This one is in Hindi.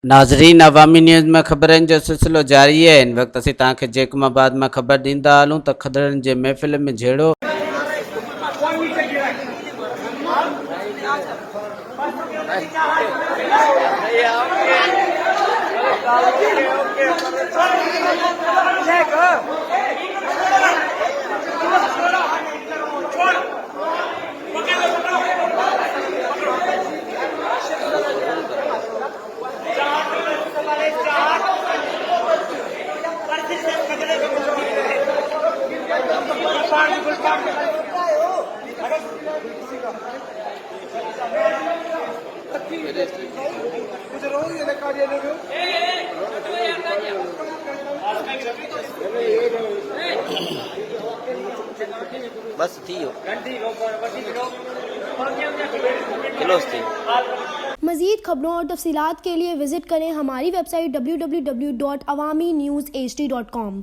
नाज़रीन, अवामी न्यूज़ में ख़बरनि जो सिलसिलो जारी है। इन वक्त असीं तव्हांखे जैकब आबाद में ख़बर ॾींदा हलूं त कदड़न जे महफिल में जहिड़ो बस थी हो मज़ीद खबरों और तफसीलात के लिए विजिट करें हमारी वेबसाइट www.awamiNewsHD.com।